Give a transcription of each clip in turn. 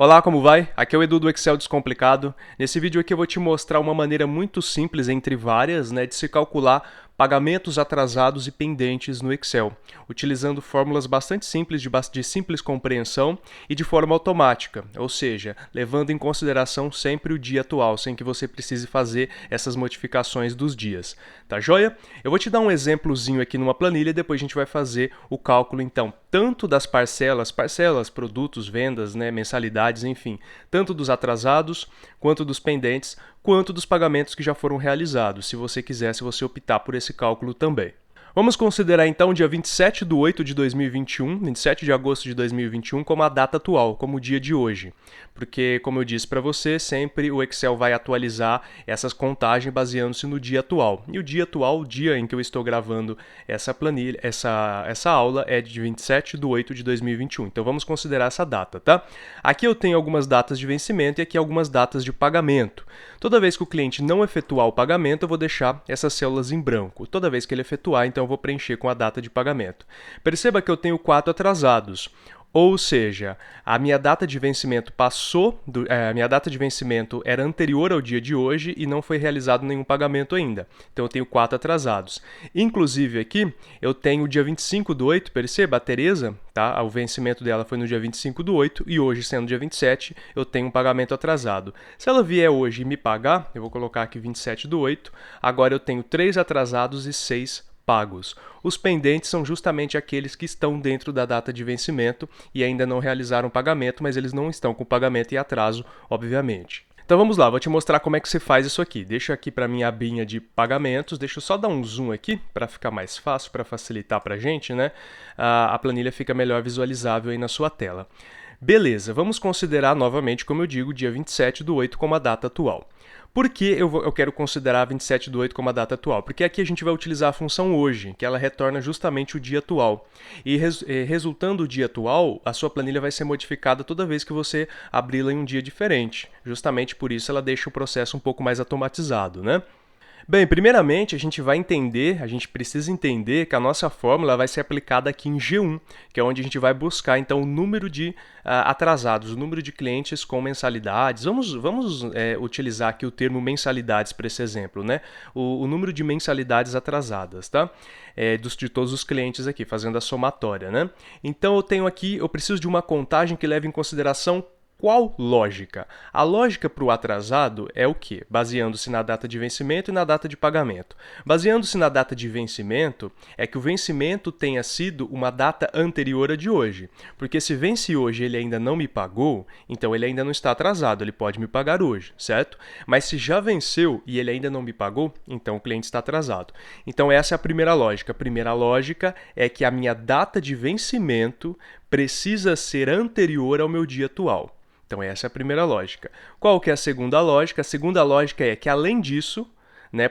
Olá, como vai? Aqui é o Edu do Excel Descomplicado. Nesse vídeo aqui eu vou te mostrar uma maneira muito simples, entre várias, de se calcular pagamentos atrasados e pendentes no Excel, utilizando fórmulas bastante simples, de simples compreensão e de forma automática, ou seja, levando em consideração sempre o dia atual, sem que você precise fazer essas modificações dos dias. Tá joia? Eu vou te dar um exemplozinho aqui numa planilha e depois a gente vai fazer o cálculo, então, tanto das parcelas, produtos, vendas, mensalidades, enfim, tanto dos atrasados, quanto dos pendentes, quanto dos pagamentos que já foram realizados, se você optar por esse cálculo também. Vamos considerar então o dia 27 de 8 de 2021, 27 de agosto de 2021, como a data atual, como o dia de hoje. Porque, como eu disse para você, sempre o Excel vai atualizar essas contagens baseando-se no dia atual. E o dia atual, o dia em que eu estou gravando essa planilha, essa aula é de 27 de 8 de 2021. Então vamos considerar essa data, tá? Aqui eu tenho algumas datas de vencimento e aqui algumas datas de pagamento. Toda vez que o cliente não efetuar o pagamento, eu vou deixar essas células em branco. Toda vez que ele efetuar, então eu vou preencher com a data de pagamento. Perceba que eu tenho 4 atrasados. Ou seja, a minha data de vencimento a minha data de vencimento era anterior ao dia de hoje e não foi realizado nenhum pagamento ainda. Então eu tenho 4 atrasados. Inclusive aqui eu tenho o dia 25 do 8, perceba, a Tereza, tá? O vencimento dela foi no dia 25 do 8 e hoje, sendo dia 27, eu tenho um pagamento atrasado. Se ela vier hoje e me pagar, eu vou colocar aqui 27 do 8, agora eu tenho 3 atrasados e 6 pagos. Os pendentes são justamente aqueles que estão dentro da data de vencimento e ainda não realizaram o pagamento, mas eles não estão com o pagamento em atraso, obviamente. Então vamos lá, vou te mostrar como é que você faz isso aqui. Deixa aqui para minha abinha de pagamentos, deixa eu só dar um zoom aqui para ficar mais fácil, para facilitar para a gente, né? A planilha fica melhor visualizável aí na sua tela. Beleza, vamos considerar novamente, como eu digo, dia 27 do 8 como a data atual. Por que eu quero considerar 27 do 8 como a data atual? Porque aqui a gente vai utilizar a função hoje, que ela retorna justamente o dia atual. E resultando o dia atual, a sua planilha vai ser modificada toda vez que você abri-la em um dia diferente. Justamente por isso ela deixa o processo um pouco mais automatizado, né? Bem, primeiramente a gente precisa entender que a nossa fórmula vai ser aplicada aqui em G1, que é onde a gente vai buscar então o número de atrasados, o número de clientes com mensalidades. Vamos utilizar aqui o termo mensalidades para esse exemplo, né? O número de mensalidades atrasadas, tá? De todos os clientes aqui, fazendo a somatória, né? Então eu preciso de uma contagem que leve em consideração qual lógica? A lógica para o atrasado é o quê? Baseando-se na data de vencimento e na data de pagamento. Baseando-se na data de vencimento, é que o vencimento tenha sido uma data anterior a de hoje. Porque se vence hoje e ele ainda não me pagou, então ele ainda não está atrasado, ele pode me pagar hoje, certo? Mas se já venceu e ele ainda não me pagou, então o cliente está atrasado. Então essa é a primeira lógica. A primeira lógica é que a minha data de vencimento precisa ser anterior ao meu dia atual. Então essa é a primeira lógica. Qual que é a segunda lógica? A segunda lógica é que além disso,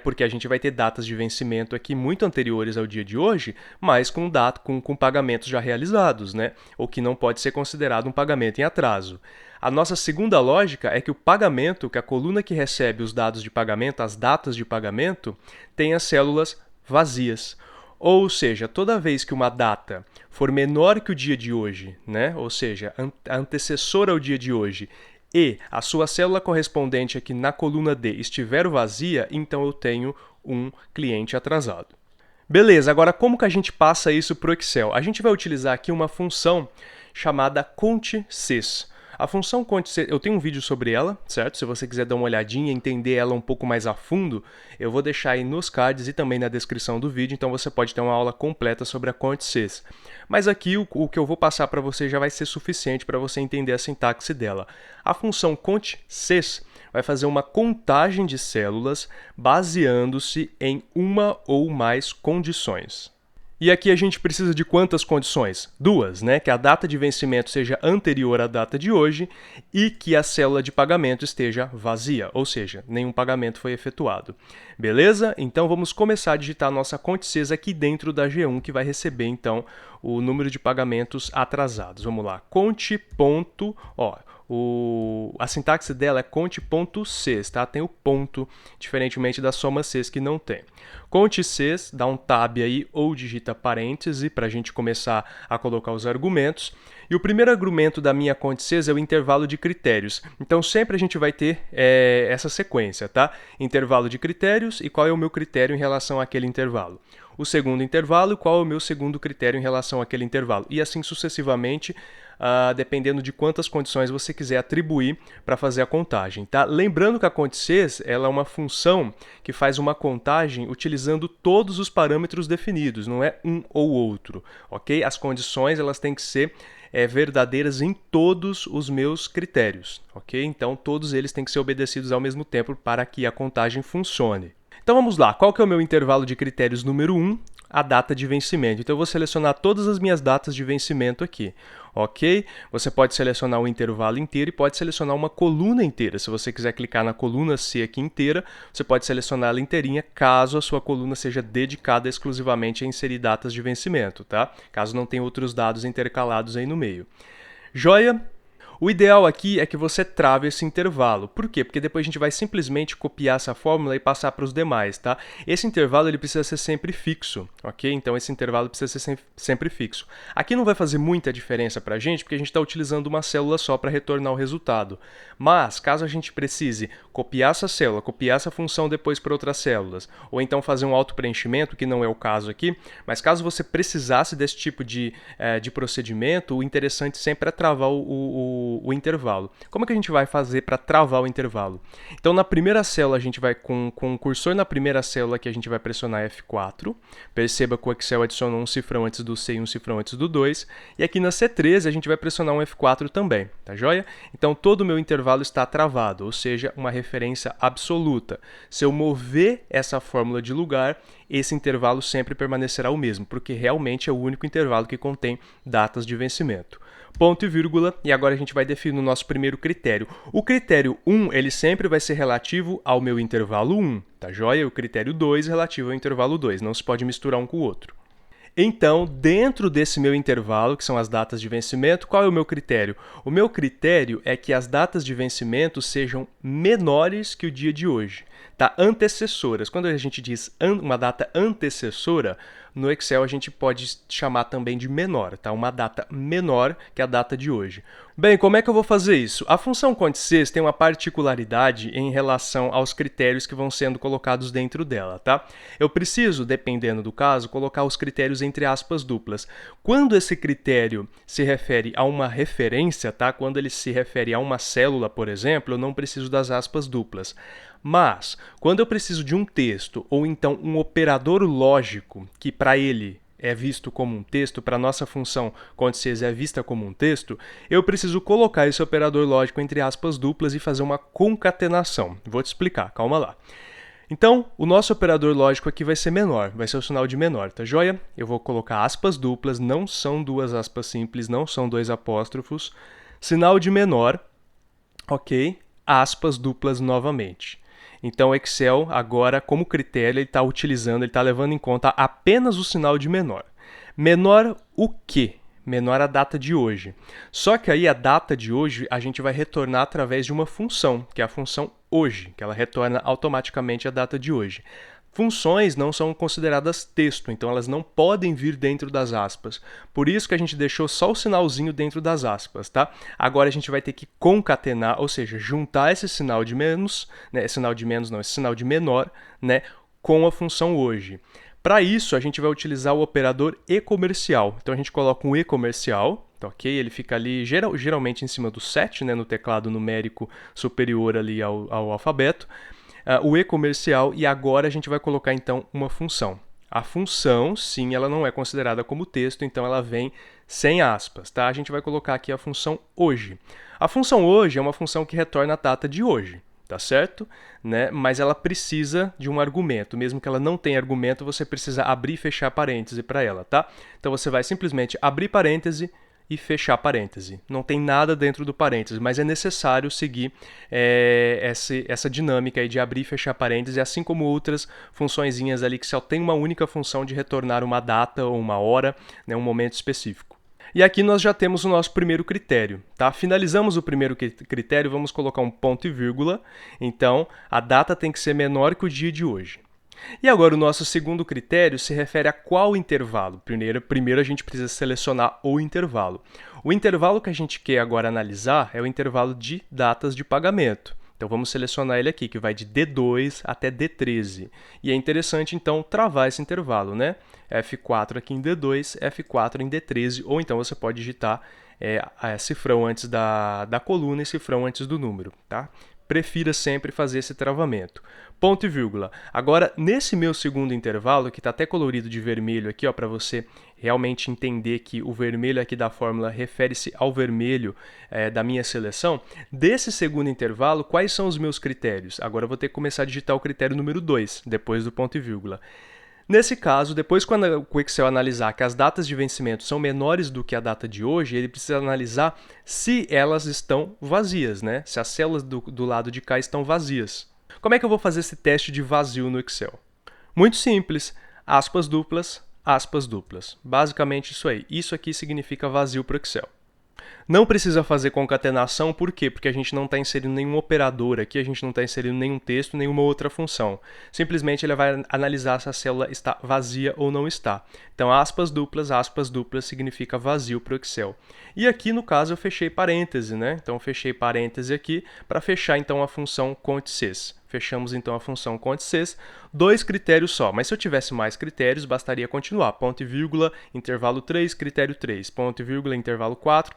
porque a gente vai ter datas de vencimento aqui muito anteriores ao dia de hoje, mas com pagamentos já realizados, o que não pode ser considerado um pagamento em atraso. A nossa segunda lógica é que o pagamento, que a coluna que recebe os dados de pagamento, as datas de pagamento, tem as células vazias. Ou seja, toda vez que uma data for menor que o dia de hoje, ou seja, a antecessora ao dia de hoje, e a sua célula correspondente aqui na coluna D estiver vazia, então eu tenho um cliente atrasado. Beleza, agora como que a gente passa isso para o Excel? A gente vai utilizar aqui uma função chamada CONT-SYS. A função CONT-SYS, eu tenho um vídeo sobre ela, certo? Se você quiser dar uma olhadinha e entender ela um pouco mais a fundo, eu vou deixar aí nos cards e também na descrição do vídeo, então você pode ter uma aula completa sobre a CONT-SYS. Mas aqui o que eu vou passar para você já vai ser suficiente para você entender a sintaxe dela. A função CONT-SYS vai fazer uma contagem de células baseando-se em uma ou mais condições. E aqui a gente precisa de quantas condições? Duas, que a data de vencimento seja anterior à data de hoje e que a célula de pagamento esteja vazia, ou seja, nenhum pagamento foi efetuado. Beleza? Então vamos começar a digitar a nossa CONT-SYS aqui dentro da G1, que vai receber então o número de pagamentos atrasados. Vamos lá, a sintaxe dela é conte.cs, tá? Tem o ponto, diferentemente da soma cs que não tem. Conte.cs, dá um tab aí ou digita parêntese para a gente começar a colocar os argumentos. E o primeiro argumento da minha conte.cs é o intervalo de critérios. Então sempre a gente vai ter essa sequência, tá? Intervalo de critérios e qual é o meu critério em relação àquele intervalo. O segundo intervalo, qual é o meu segundo critério em relação àquele intervalo. E assim sucessivamente, dependendo de quantas condições você quiser atribuir para fazer a contagem. Tá? Lembrando que a conte.cs ela é uma função que faz uma contagem utilizando todos os parâmetros definidos, não é um ou outro. Ok? As condições elas têm que ser verdadeiras em todos os meus critérios. Ok? Então todos eles têm que ser obedecidos ao mesmo tempo para que a contagem funcione. Então vamos lá, qual que é o meu intervalo de critérios número 1? A data de vencimento. Então eu vou selecionar todas as minhas datas de vencimento aqui, ok? Você pode selecionar o intervalo inteiro e pode selecionar uma coluna inteira. Se você quiser clicar na coluna C aqui inteira, você pode selecionar ela inteirinha, caso a sua coluna seja dedicada exclusivamente a inserir datas de vencimento, tá? Caso não tenha outros dados intercalados aí no meio. Joia? O ideal aqui é que você trave esse intervalo. Por quê? Porque depois a gente vai simplesmente copiar essa fórmula e passar para os demais, tá? Esse intervalo ele precisa ser sempre fixo, ok? Então esse intervalo precisa ser sempre fixo. Aqui não vai fazer muita diferença para a gente, porque a gente está utilizando uma célula só para retornar o resultado. Mas, caso a gente precise copiar essa célula, copiar essa função depois para outras células, ou então fazer um auto-preenchimento, que não é o caso aqui, mas caso você precisasse desse tipo de procedimento, o interessante sempre é travar o intervalo. Como é que a gente vai fazer para travar o intervalo? Então, na primeira célula, a gente vai com o cursor na primeira célula que a gente vai pressionar F4. Perceba que o Excel adicionou um cifrão antes do C e um cifrão antes do 2. E aqui na C13, a gente vai pressionar um F4 também, tá joia? Então, todo o meu intervalo está travado, ou seja, uma referência absoluta. Se eu mover essa fórmula de lugar, esse intervalo sempre permanecerá o mesmo, porque realmente é o único intervalo que contém datas de vencimento. Ponto e vírgula, e agora a gente vai definir o nosso primeiro critério. O critério 1, ele sempre vai ser relativo ao meu intervalo 1, tá joia? O critério 2 relativo ao intervalo 2, não se pode misturar um com o outro. Então, dentro desse meu intervalo, que são as datas de vencimento, qual é o meu critério? O meu critério é que as datas de vencimento sejam menores que o dia de hoje, tá? Antecessoras. Quando a gente diz uma data antecessora, no Excel a gente pode chamar também de menor, tá? Uma data menor que a data de hoje. Bem, como é que eu vou fazer isso? A função conte.cs tem uma particularidade em relação aos critérios que vão sendo colocados dentro dela, tá? Eu preciso, dependendo do caso, colocar os critérios entre aspas duplas. Quando esse critério se refere a uma referência, tá? Quando ele se refere a uma célula, por exemplo, eu não preciso das aspas duplas. Mas, quando eu preciso de um texto ou então um operador lógico que para ele é visto como um texto, para a nossa função conte.cs é vista como um texto, eu preciso colocar esse operador lógico entre aspas duplas e fazer uma concatenação. Vou te explicar, calma lá. Então, o nosso operador lógico aqui vai ser menor, vai ser o sinal de menor, tá joia? Eu vou colocar aspas duplas, não são duas aspas simples, não são dois apóstrofos. Sinal de menor, ok? Aspas duplas novamente. Então, o Excel, agora, como critério, ele está utilizando, ele está levando em conta apenas o sinal de menor. Menor o quê? Menor a data de hoje. Só que aí a data de hoje a gente vai retornar através de uma função, que é a função hoje, que ela retorna automaticamente a data de hoje. Funções não são consideradas texto, então elas não podem vir dentro das aspas. Por isso que a gente deixou só o sinalzinho dentro das aspas, tá? Agora a gente vai ter que concatenar, ou seja, juntar esse sinal de menos, né? Esse sinal de menor, né? Com a função hoje. Para isso, a gente vai utilizar o operador e-comercial. Então a gente coloca um e-comercial, tá, ok? Ele fica ali geralmente em cima do 7, né? No teclado numérico superior ali ao alfabeto. O e-comercial, e agora a gente vai colocar então uma função. A função, sim, ela não é considerada como texto, então ela vem sem aspas, tá? A gente vai colocar aqui a função hoje. A função hoje é uma função que retorna a data de hoje, tá certo? Né? Mas ela precisa de um argumento. Mesmo que ela não tenha argumento, você precisa abrir e fechar parêntese para ela, tá? Então você vai simplesmente abrir parêntese e fechar parêntese. Não tem nada dentro do parêntese, mas é necessário seguir essa dinâmica aí de abrir e fechar parêntese, assim como outras funçõezinhas ali que só tem uma única função de retornar uma data ou uma hora, né, um momento específico. E aqui nós já temos o nosso primeiro critério, tá? Finalizamos o primeiro critério, vamos colocar um ponto e vírgula. Então, a data tem que ser menor que o dia de hoje. E agora o nosso segundo critério se refere a qual intervalo. Primeiro a gente precisa selecionar o intervalo. O intervalo que a gente quer agora analisar é o intervalo de datas de pagamento. Então vamos selecionar ele aqui, que vai de D2 até D13. E é interessante, então, travar esse intervalo, né? F4 aqui em D2, F4 em D13, ou então você pode digitar cifrão antes da coluna e cifrão antes do número, tá? Prefira sempre fazer esse travamento. Ponto e vírgula. Agora, nesse meu segundo intervalo, que está até colorido de vermelho aqui, para você realmente entender que o vermelho aqui da fórmula refere-se ao vermelho da minha seleção, desse segundo intervalo, quais são os meus critérios? Agora eu vou ter que começar a digitar o critério número 2, depois do ponto e vírgula. Nesse caso, depois quando o Excel analisar que as datas de vencimento são menores do que a data de hoje, ele precisa analisar se elas estão vazias, né? Se as células do lado de cá estão vazias. Como é que eu vou fazer esse teste de vazio no Excel? Muito simples, aspas duplas, aspas duplas. Basicamente isso aí. Isso aqui significa vazio para o Excel. Não precisa fazer concatenação, por quê? Porque a gente não está inserindo nenhum operador aqui, a gente não está inserindo nenhum texto, nenhuma outra função. Simplesmente ele vai analisar se a célula está vazia ou não está. Então, aspas duplas significa vazio para o Excel. E aqui, no caso, eu fechei parêntese, né? Então, eu fechei parêntese aqui para fechar, então, a função contsys. Fechamos, então, a função contsys. 2 critérios só, mas se eu tivesse mais critérios, bastaria continuar. Ponto e vírgula, intervalo 3, critério 3. Ponto e vírgula, intervalo 4,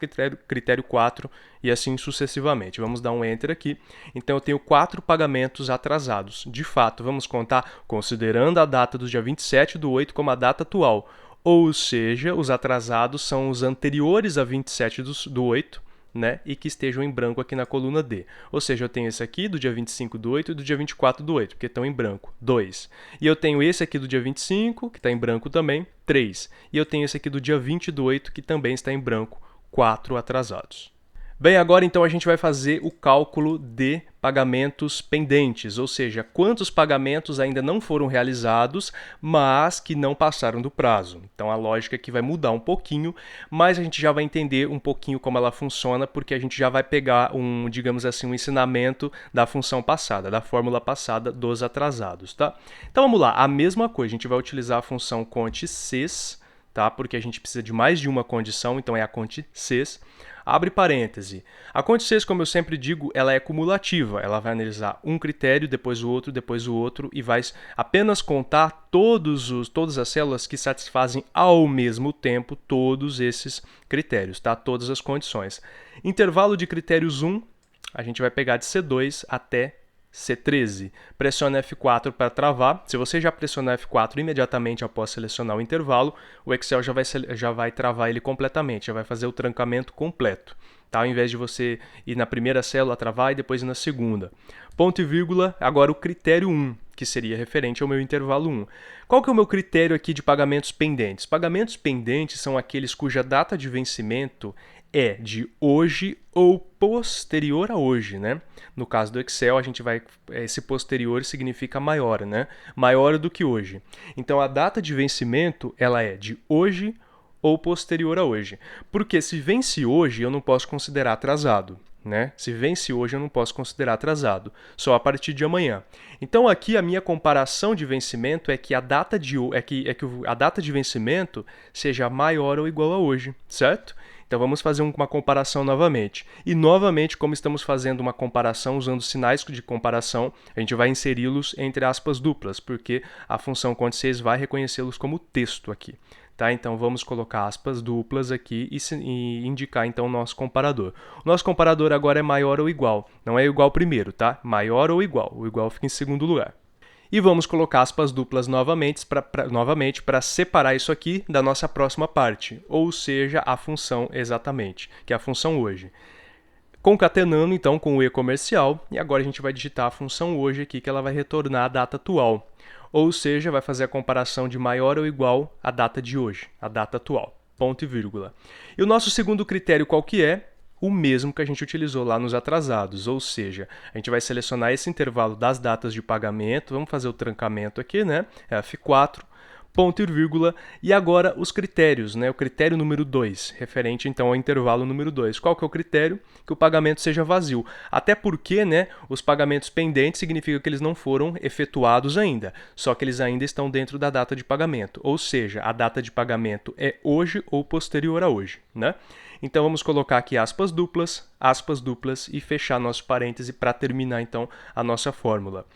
critério 4 e assim sucessivamente. Vamos dar um Enter aqui. Então, eu tenho 4 pagamentos atrasados. De fato, vamos contar considerando a data do dia 27/8 como a data atual. Ou seja, os atrasados são os anteriores a 27/8, né, e que estejam em branco aqui na coluna D. Ou seja, eu tenho esse aqui do dia 25/8 e do dia 24/8, porque estão em branco, 2. E eu tenho esse aqui do dia 25, que está em branco também, 3. E eu tenho esse aqui do dia 20/8, que também está em branco, 4 atrasados. Bem, agora então a gente vai fazer o cálculo de pagamentos pendentes, ou seja, quantos pagamentos ainda não foram realizados, mas que não passaram do prazo. Então a lógica aqui vai mudar um pouquinho, mas a gente já vai entender um pouquinho como ela funciona, porque a gente já vai pegar digamos assim, um ensinamento da função passada, da fórmula passada dos atrasados, tá? Então vamos lá, a mesma coisa, a gente vai utilizar a função contsys, tá? Porque a gente precisa de mais de uma condição, então é a contsys. Abre parêntese. A contsys, como eu sempre digo, ela é cumulativa. Ela vai analisar um critério, depois o outro e vai apenas contar todas as células que satisfazem ao mesmo tempo todos esses critérios, tá? Todas as condições. Intervalo de critérios 1, a gente vai pegar de C2 até C13. Pressiona F4 para travar. Se você já pressionar F4 imediatamente após selecionar o intervalo, o Excel já vai travar ele completamente, já vai fazer o trancamento completo, tá? Ao invés de você ir na primeira célula, travar e depois ir na segunda. Ponto e vírgula, agora o critério 1, que seria referente ao meu intervalo 1. Qual que é o meu critério aqui de pagamentos pendentes? Pagamentos pendentes são aqueles cuja data de vencimento é de hoje ou posterior a hoje, né? No caso do Excel, esse posterior significa maior, né? Maior do que hoje. Então, a data de vencimento, ela é de hoje ou posterior a hoje. Porque se vence hoje, eu não posso considerar atrasado, né? Se vence hoje, eu não posso considerar atrasado, só a partir de amanhã. Então, aqui a minha comparação de vencimento é que a data de vencimento seja maior ou igual a hoje, certo? Então vamos fazer uma comparação novamente. E novamente, como estamos fazendo uma comparação usando sinais de comparação, a gente vai inseri-los entre aspas duplas, porque a função contsys vai reconhecê-los como texto aqui. Tá? Então vamos colocar aspas duplas aqui e indicar então o nosso comparador. O nosso comparador agora é maior ou igual. Não é igual primeiro, tá? Maior ou igual. O igual fica em segundo lugar. E vamos colocar aspas duplas novamente para separar isso aqui da nossa próxima parte, ou seja, a função exatamente, que é a função hoje. Concatenando então com o e-comercial, e agora a gente vai digitar a função hoje aqui, que ela vai retornar a data atual, ou seja, vai fazer a comparação de maior ou igual à data de hoje, a data atual, ponto e vírgula. E o nosso segundo critério qual que é? O mesmo que a gente utilizou lá nos atrasados, ou seja, a gente vai selecionar esse intervalo das datas de pagamento, vamos fazer o trancamento aqui, né? F4, ponto e vírgula, e agora os critérios, né? O critério número 2, referente então ao intervalo número 2. Qual que é o critério? Que o pagamento seja vazio. Até porque, né, os pagamentos pendentes significa que eles não foram efetuados ainda, só que eles ainda estão dentro da data de pagamento, ou seja, a data de pagamento é hoje ou posterior a hoje, né? Então vamos colocar aqui aspas duplas e fechar nosso parêntese para terminar então a nossa fórmula.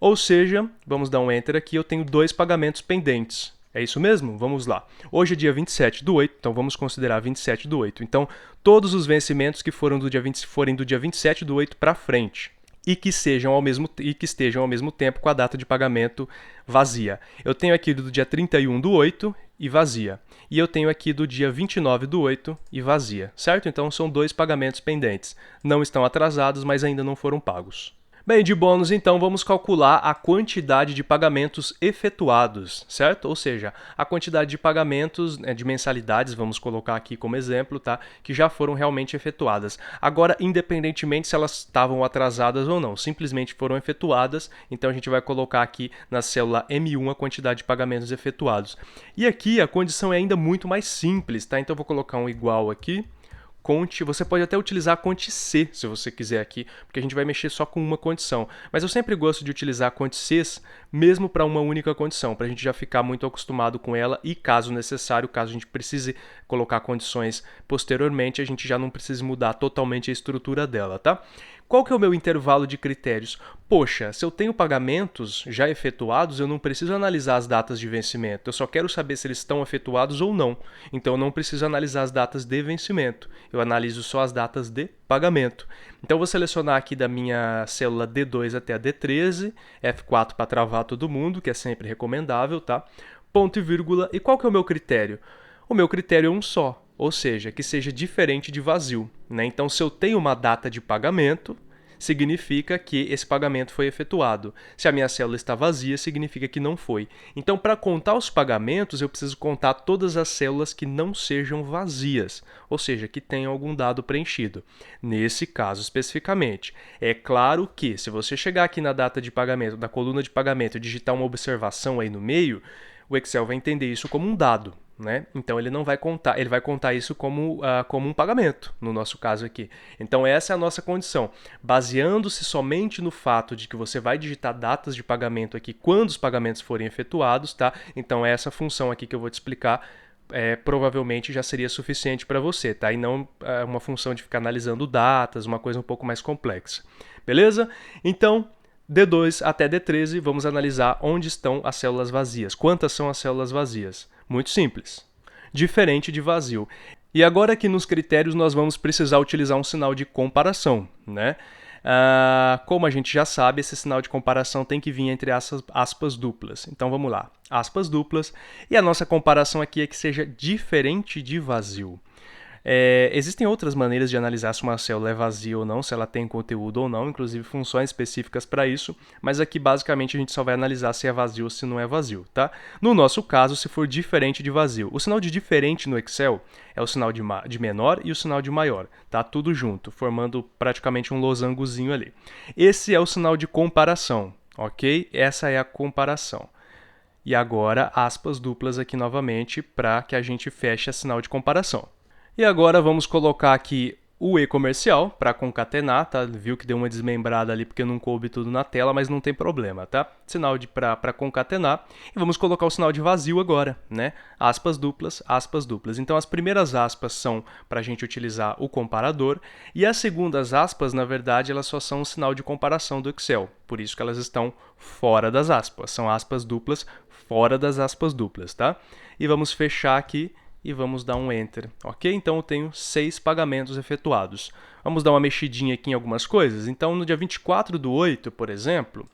Ou seja, vamos dar um Enter aqui, eu tenho 2 pagamentos pendentes. É isso mesmo? Vamos lá. Hoje é dia 27/8, então vamos considerar 27/8. Então, todos os vencimentos que forem do dia 27/8 para frente e que estejam ao mesmo tempo com a data de pagamento vazia. Eu tenho aqui do dia 31/8 e vazia. E eu tenho aqui do dia 29/8 e vazia, certo? Então, são 2 pagamentos pendentes. Não estão atrasados, mas ainda não foram pagos. Bem, de bônus, então, vamos calcular a quantidade de pagamentos efetuados, certo? Ou seja, a quantidade de pagamentos, de mensalidades, vamos colocar aqui como exemplo, tá? Que já foram realmente efetuadas. Agora, independentemente se elas estavam atrasadas ou não, simplesmente foram efetuadas, então a gente vai colocar aqui na célula M1 a quantidade de pagamentos efetuados. E aqui a condição é ainda muito mais simples, tá? Então, eu vou colocar um igual aqui. Conte, você pode até utilizar conte C, se você quiser aqui, porque a gente vai mexer só com uma condição. Mas eu sempre gosto de utilizar conte Cs mesmo para uma única condição, para a gente já ficar muito acostumado com ela e, caso necessário, caso a gente precise colocar condições posteriormente, a gente já não precisa mudar totalmente a estrutura dela, tá? Qual que é o meu intervalo de critérios? Poxa, se eu tenho pagamentos já efetuados, eu não preciso analisar as datas de vencimento. Eu só quero saber se eles estão efetuados ou não. Então, eu não preciso analisar as datas de vencimento. Eu analiso só as datas de pagamento. Então, eu vou selecionar aqui da minha célula D2 até a D13, F4 para travar todo mundo, que é sempre recomendável, tá? Ponto e vírgula. E qual que é o meu critério? O meu critério é um só. Ou seja, que seja diferente de vazio, né? Então, se eu tenho uma data de pagamento, significa que esse pagamento foi efetuado. Se a minha célula está vazia, significa que não foi. Então, para contar os pagamentos, eu preciso contar todas as células que não sejam vazias, ou seja, que tenham algum dado preenchido. Nesse caso especificamente, é claro que se você chegar aqui na data de pagamento, da coluna de pagamento, e digitar uma observação aí no meio, o Excel vai entender isso como um dado, né? Então ele não vai contar, ele vai contar isso como um pagamento, no nosso caso aqui. Então essa é a nossa condição. Baseando-se somente no fato de que você vai digitar datas de pagamento aqui quando os pagamentos forem efetuados, tá? Então essa função aqui que eu vou te explicar provavelmente já seria suficiente para você, tá? E não uma função de ficar analisando datas, uma coisa um pouco mais complexa. Beleza? Então, D2 até D13, vamos analisar onde estão as células vazias. Quantas são as células vazias? Muito simples. Diferente de vazio. E agora aqui nos critérios nós vamos precisar utilizar um sinal de comparação, né? Como a gente já sabe, esse sinal de comparação tem que vir entre aspas duplas. Então vamos lá, aspas duplas. E a nossa comparação aqui é que seja diferente de vazio. Existem outras maneiras de analisar se uma célula é vazia ou não, se ela tem conteúdo ou não, inclusive funções específicas para isso, mas aqui basicamente a gente só vai analisar se é vazio ou se não é vazio, tá? No nosso caso, se for diferente de vazio. O sinal de diferente no Excel é o sinal de menor e o sinal de maior, tá? Tudo junto, formando praticamente um losangozinho ali. Esse é o sinal de comparação, ok? Essa é a comparação. E agora, aspas duplas aqui novamente para que a gente feche a sinal de comparação. E agora vamos colocar aqui o E comercial para concatenar, tá? Viu que deu uma desmembrada ali porque não coube tudo na tela, mas não tem problema, tá? Sinal de para concatenar. E vamos colocar o sinal de vazio agora, né? Aspas duplas, aspas duplas. Então as primeiras aspas são para a gente utilizar o comparador e as segundas aspas, na verdade, elas só são um sinal de comparação do Excel. Por isso que elas estão fora das aspas. São aspas duplas fora das aspas duplas, tá? E vamos fechar aqui e vamos dar um Enter, ok? Então eu tenho 6 pagamentos efetuados. Vamos dar uma mexidinha aqui em algumas coisas. Então no dia 24/8, por exemplo,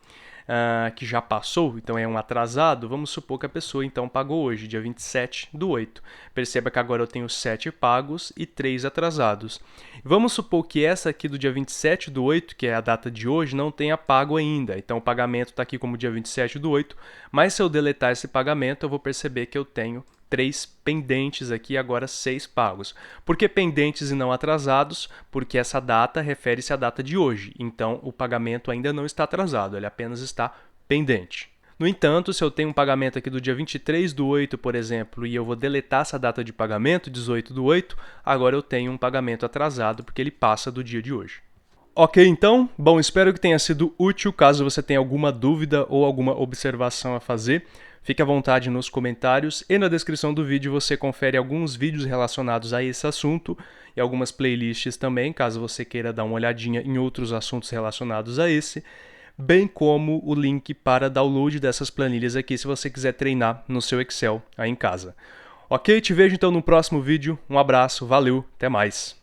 que já passou, então é um atrasado, vamos supor que a pessoa então pagou hoje, dia 27/8. Perceba que agora eu tenho 7 pagos e 3 atrasados. Vamos supor que essa aqui do dia 27/8, que é a data de hoje, não tenha pago ainda. Então o pagamento está aqui como dia 27/8, mas se eu deletar esse pagamento, eu vou perceber que eu tenho 3 pendentes aqui, agora 6 pagos. Por que pendentes e não atrasados? Porque essa data refere-se à data de hoje. Então, o pagamento ainda não está atrasado, ele apenas está pendente. No entanto, se eu tenho um pagamento aqui do dia 23/8, por exemplo, e eu vou deletar essa data de pagamento, 18/8, agora eu tenho um pagamento atrasado porque ele passa do dia de hoje. Ok, então? Bom, espero que tenha sido útil. Caso você tenha alguma dúvida ou alguma observação a fazer, fique à vontade nos comentários e na descrição do vídeo você confere alguns vídeos relacionados a esse assunto e algumas playlists também, caso você queira dar uma olhadinha em outros assuntos relacionados a esse, bem como o link para download dessas planilhas aqui se você quiser treinar no seu Excel aí em casa. Ok? Te vejo então no próximo vídeo. Um abraço, valeu, até mais!